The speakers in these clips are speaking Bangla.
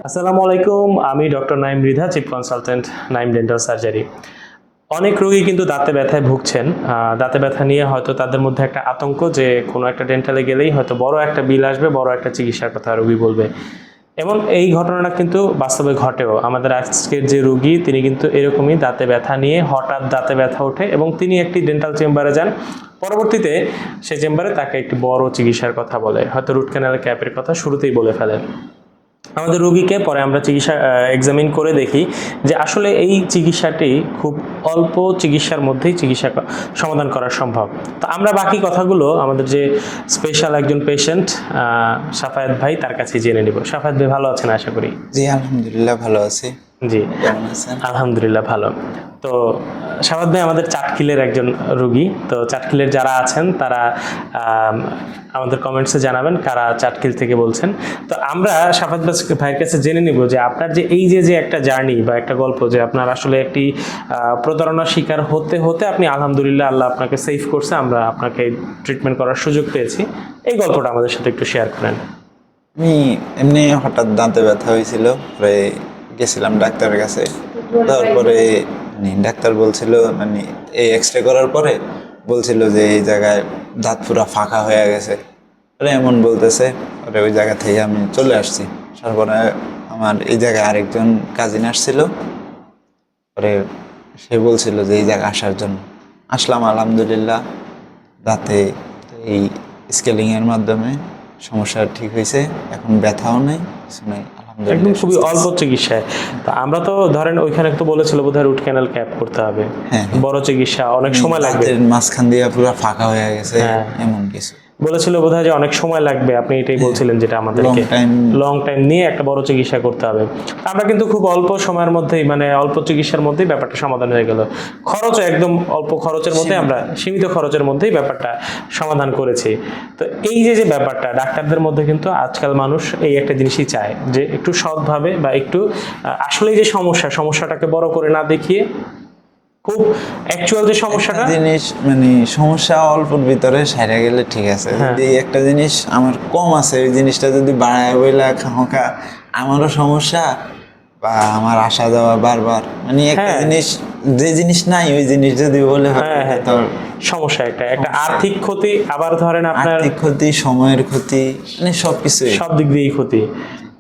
আসসালামু আলাইকুম, আমি doctor Naim Mridha, chief consultant Naim dental surgery. অনেক রোগী কিন্তু দাঁতে ব্যথায় ভুগছেন। দাঁতে ব্যথা নিয়ে হয়তো তাদের মধ্যে একটা আতঙ্ক যে কোনো একটা ডেন্টালে গেলেই হয়তো বড় একটা বিল আসবে, বড় একটা চিকিৎসার কথা রোগী বলবে। এবং এই ঘটনাটা কিন্তু বাস্তবে ঘটেও। আমাদের আজকের যে রোগী তিনি কিন্তু এরকমই দাঁতে ব্যথা নিয়ে হঠাৎ দাঁতে ব্যথা ওঠে এবং তিনি একটি ডেন্টাল চেম্বারে যান। পরবর্তীতে সে চেম্বারে তাকে একটি বড় চিকিৎসার কথা বলে, হয়তো রুট ক্যানাল ক্যাপের কথা শুরুতেই বলে ফেলে। আমাদের রোগীকে পরে আমরা চিকিৎসা এক্সামিন করে দেখি যে আসলে এই চিকিৎসাটি খুব অল্প চিকিৎসার মধ্যেই চিকিৎসা সমাধান করা সম্ভব। তো আমরা বাকি কথাগুলো আমাদের যে স্পেশাল একজন পেশেন্ট সাফায়েত ভাই তার কাছে জেনে নিব। সাফায়েত ভাই ভালো আছেন আশা করি? জি আলহামদুলিল্লাহ ভালো আছি। জি কেমন আছেন? আলহামদুলিল্লাহ ভালো। তো সাফায়েত ভাই আমাদের চাটখিলের একজন রোগী। তো চাটখিলের যারা আছেন তারা আমাদের কমেন্টসে জানাবেন কারা চাটখিল থেকে বলছেন। তো আমরা সাফায়েত ভাইয়ের কাছে জেনে নিব যে আপনার যে এই যে একটা জার্নি বা একটা গল্প, যে আপনার আসলে একটি প্রতারণার শিকার হতে হতে আপনি আলহামদুলিল্লাহ আল্লাহ আপনাকে সেভ করছে, আমরা আপনাকে ট্রিটমেন্ট করার সুযোগ পেয়েছি, এই গল্পটা আমাদের সাথে একটু শেয়ার করেন। আমি এমনি হঠাৎ দাঁতে ব্যথা হয়েছিল, পরে গেছিলাম ডাক্তারের কাছে। তারপরে ডাক্তার বলছিল এই এক্সরে করার পরে বলছিল যে এই জায়গায় দাঁত পুরো ফাঁকা হয়ে গেছে, পরে এমন বলতেছে। পরে ওই জায়গা থেকে আমি চলে আসছি। তারপরে আমার এই জায়গায় আরেকজন কাজিন আসছিল, পরে সে বলছিল যে এই জায়গায় আসার জন্য আসলাম। আলহামদুলিল্লাহ দাঁতে এই স্কেলিংয়ের মাধ্যমে সমস্যা ঠিক হয়েছে, এখন ব্যথাও নেই, কিছু নেই, একদম খুবই আলহামদুলিল্লাহ। অল্প চিকিৎসায়। তো আমরা তো ধরেন ওইখানে তো বলেছিল বোধহয় রুট ক্যানাল ক্যাপ করতে হবে, হ্যাঁ। বড় চিকিৎসা অনেক সময় লাগবে, দাঁতের মাঝখান দিয়ে পুরো ফাঁকা হয়ে গেছে, হ্যাঁ। এমন কিছু বলেছিল বোধহয় যে অনেক সময় লাগবে, আপনি এটাই বলছিলেন যেটা আমাদেরকে লং টাইম নিয়ে একটা বড় চিকিৎসা করতে হবে। আমরা কিন্তু খুব অল্প সময়ের মধ্যেই অল্প চিকিৎসার মধ্যেই ব্যাপারটা সমাধান হয়ে গেল। খরচ একদম অল্প খরচের মধ্যে, আমরা সীমিত খরচের মধ্যেই ব্যাপারটা সমাধান করেছি। তো এই যে ব্যাপারটা ডাক্তারদের মধ্যে কিন্তু আজকাল মানুষ এই একটা জিনিসই চায় যে একটু সৎভাবে বা একটু আসলে যে সমস্যাটাকে বড় করে না দেখিয়ে খুব অ্যাকচুয়াল যে সমস্যাটা জিনিস সমস্যা অল্পর ভিতরে সাইরা গেলে ঠিক আছে। যদি একটা জিনিস আমার কম আছে, ওই জিনিসটা যদি বাড়ায় বইলা খামোখা আমারও সমস্যা বা আমার আসা যাওয়া বারবার একটা জিনিস, যে জিনিস নাই ওই জিনিস যদি বলে তো সমস্যা একটা আর্থিক ক্ষতি, আবার ধরেন আপনার আর্থিক ক্ষতি, সময়ের ক্ষতি, সবকিছু সব দিক দিয়েই ক্ষতি।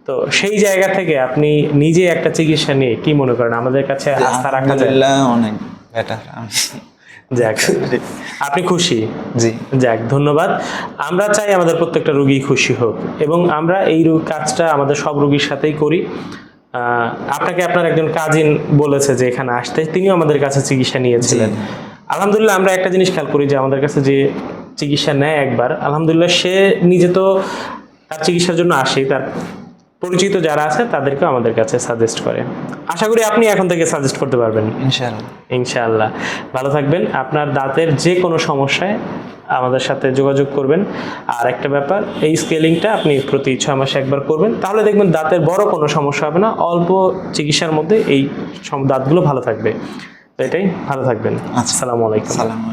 তো সেই জায়গা থেকে আপনি নিজে একটা চিকিৎসা নিয়ে কি মনে করেন আমাদের কাছে আস্থা রাখা যায়? অনেক বেটার। যাক, আপনি খুশি? জি যাক, ধন্যবাদ। আমরা চাই আমাদের প্রত্যেকটা রোগী খুশি হোক এবং আমরা এই কাজটা আমাদের সব রোগীর সাথেই করি। আপনাকে আপনার একজন কাজিন বলেছে যে এখানে আসতে, তিনিও আমাদের কাছে চিকিৎসা নিয়েছিলেন। আলহামদুলিল্লাহ আমরা একটা জিনিস খেয়াল করি যে আমাদের কাছে যে চিকিৎসা নেয় একবার, আলহামদুলিল্লাহ সে নিজে তো তার চিকিৎসার জন্য আসে, তার পরিচিত যারা আছে তাদেরকেও আমাদের কাছে সাজেস্ট করে। আশা করি আপনি এখন থেকে সাজেস্ট করতে পারবেন ইনশাআল্লাহ। ইনশাআল্লাহ। ভালো থাকবেন। আপনার দাঁতের যে কোনো সমস্যায় আমাদের সাথে যোগাযোগ করবেন। আর একটা ব্যাপার, এই স্কেলিংটা আপনি প্রতি 6 মাসে একবার করবেন, তাহলে দেখবেন দাঁতের বড় কোনো সমস্যা হবে না, অল্প চিকিৎসার মধ্যে এই দাঁতগুলো ভালো থাকবে। তো এটাই, ভালো থাকবেন। আসসালামু আলাইকুম।